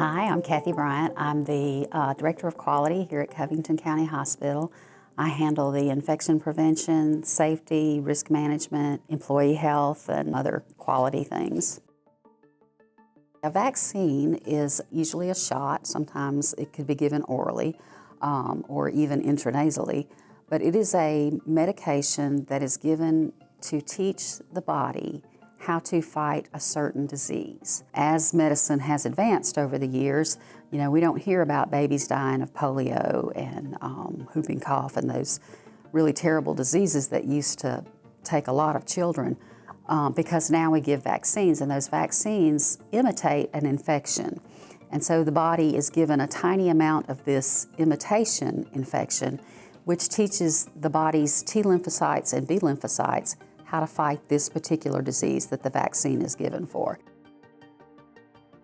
Hi, I'm Kathe Bryant. I'm the Director of Quality here at Covington County Hospital. I handle the infection prevention, safety, risk management, employee health, and other quality things. A vaccine is usually a shot. Sometimes it could be given orally or even intranasally, but it is a medication that is given to teach the body how to fight a certain disease. As medicine has advanced over the years, we don't hear about babies dying of polio and whooping cough and those really terrible diseases that used to take a lot of children because now we give vaccines, and those vaccines imitate an infection. And so the body is given a tiny amount of this imitation infection, which teaches the body's T lymphocytes and B lymphocytes how to fight this particular disease that the vaccine is given for.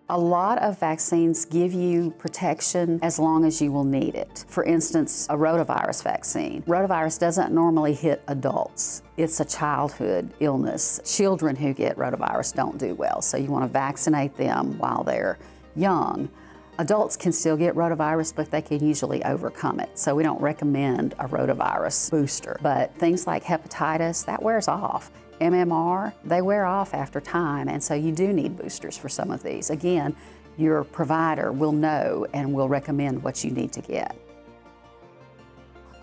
A lot of vaccines give you protection as long as you will need it. For instance, a rotavirus vaccine. Rotavirus doesn't normally hit adults. It's a childhood illness. Children who get rotavirus don't do well, so you want to vaccinate them while they're young. Adults can still get rotavirus, but they can usually overcome it. So we don't recommend a rotavirus booster. But things like hepatitis, that wears off. MMR, they wear off after time, and so you do need boosters for some of these. Again, your provider will know and will recommend what you need to get.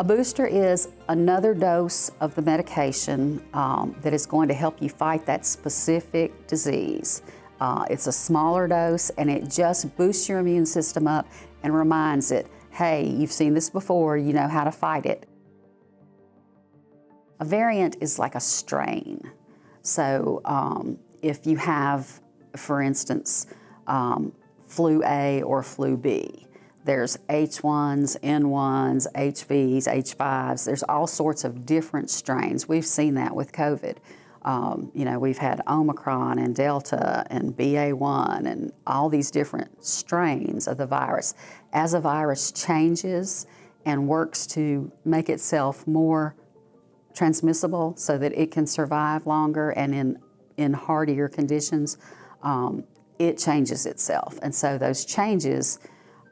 A booster is another dose of the medication that is going to help you fight that specific disease. It's a smaller dose, and it just boosts your immune system up and reminds it, hey, you've seen this before, you know how to fight it. A variant is like a strain. So if you have, for instance, flu A or flu B, there's H1s, N1s, HVs, H5s, there's all sorts of different strains. We've seen that with COVID. We've had Omicron and Delta and BA1 and all these different strains of the virus. As a virus changes and works to make itself more transmissible so that it can survive longer and in hardier conditions, it changes itself. And so those changes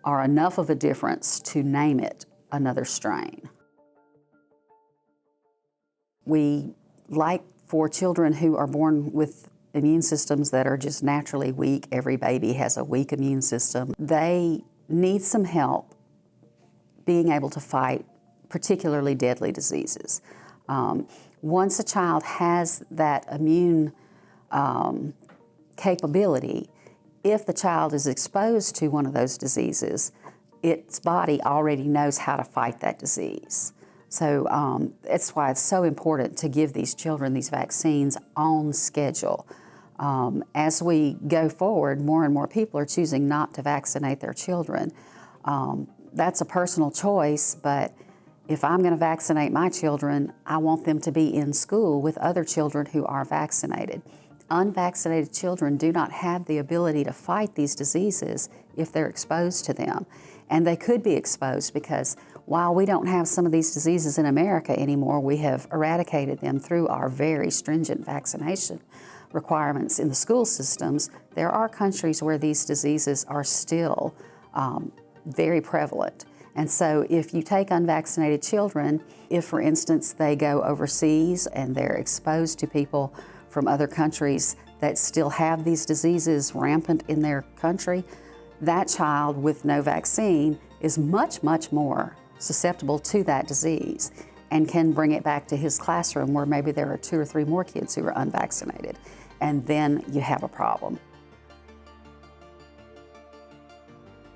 are enough of a difference to name it another strain. We like for children who are born with immune systems that are just naturally weak, every baby has a weak immune system, they need some help being able to fight particularly deadly diseases. Once a child has that immune capability, if the child is exposed to one of those diseases, its body already knows how to fight that disease. So that's why it's so important to give these children these vaccines on schedule. As we go forward, more and more people are choosing not to vaccinate their children. That's a personal choice, but if I'm going to vaccinate my children, I want them to be in school with other children who are vaccinated. Unvaccinated children do not have the ability to fight these diseases if they're exposed to them. And they could be exposed because while we don't have some of these diseases in America anymore, we have eradicated them through our very stringent vaccination requirements in the school systems. There are countries where these diseases are still very prevalent. And so if you take unvaccinated children, if for instance they go overseas and they're exposed to people from other countries that still have these diseases rampant in their country, that child with no vaccine is much, much more susceptible to that disease and can bring it back to his classroom where maybe there are 2 or 3 more kids who are unvaccinated, and then you have a problem.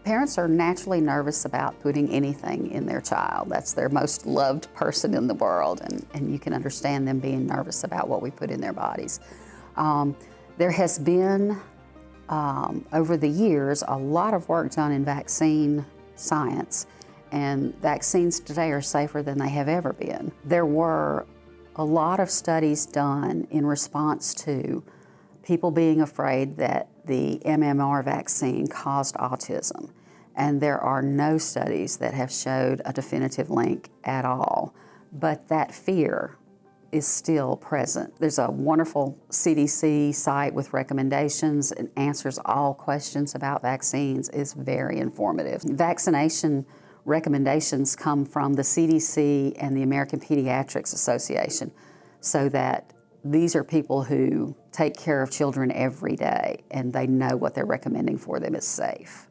Parents are naturally nervous about putting anything in their child. That's their most loved person in the world, and you can understand them being nervous about what we put in their bodies. There has been, over the years, a lot of work done in vaccine science, and vaccines today are safer than they have ever been. There were a lot of studies done in response to people being afraid that the MMR vaccine caused autism, and there are no studies that have showed a definitive link at all. But that fear is still present. There's a wonderful CDC site with recommendations and answers all questions about vaccines. It's very informative. Vaccination recommendations come from the CDC and the American Pediatrics Association, so that these are people who take care of children every day, and they know what they're recommending for them is safe.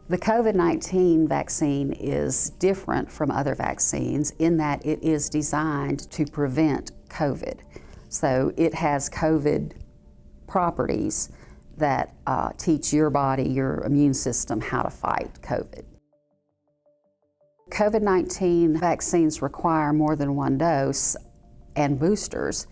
The COVID-19 vaccine is different from other vaccines in that it is designed to prevent COVID. So it has COVID properties that teach your body, your immune system, how to fight COVID. COVID-19 vaccines require more than one dose and boosters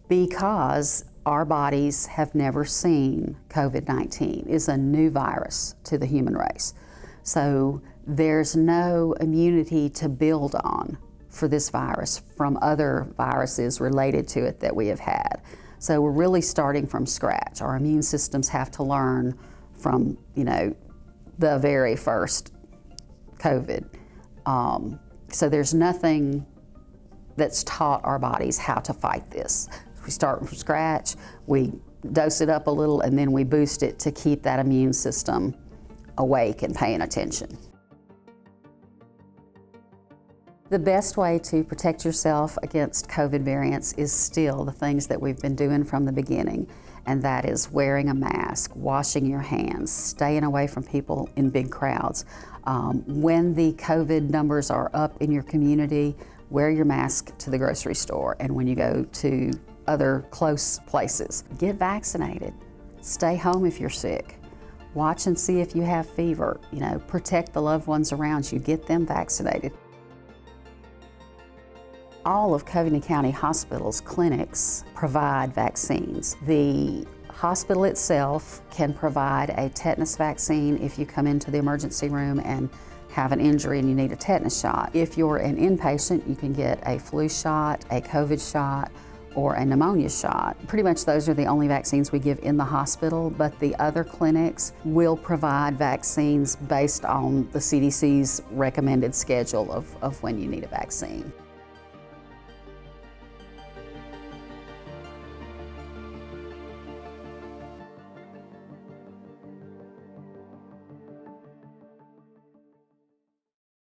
because our bodies have never seen COVID-19. It's a new virus to the human race. So there's no immunity to build on for this virus from other viruses related to it that we have had. So we're really starting from scratch. Our immune systems have to learn from, the very first COVID. So there's nothing that's taught our bodies how to fight this. We start from scratch, we dose it up a little, and then we boost it to keep that immune system awake and paying attention. The best way to protect yourself against COVID variants is still the things that we've been doing from the beginning, and that is wearing a mask, washing your hands, staying away from people in big crowds. When the COVID numbers are up in your community, wear your mask to the grocery store, and when you go to other close places, get vaccinated. Stay home if you're sick. Watch and see if you have fever. Protect the loved ones around you. Get them vaccinated. All of Covington County Hospital's clinics provide vaccines. The hospital itself can provide a tetanus vaccine if you come into the emergency room and have an injury and you need a tetanus shot. If you're an inpatient, you can get a flu shot, a COVID shot, or a pneumonia shot. Pretty much those are the only vaccines we give in the hospital, but the other clinics will provide vaccines based on the CDC's recommended schedule of when you need a vaccine.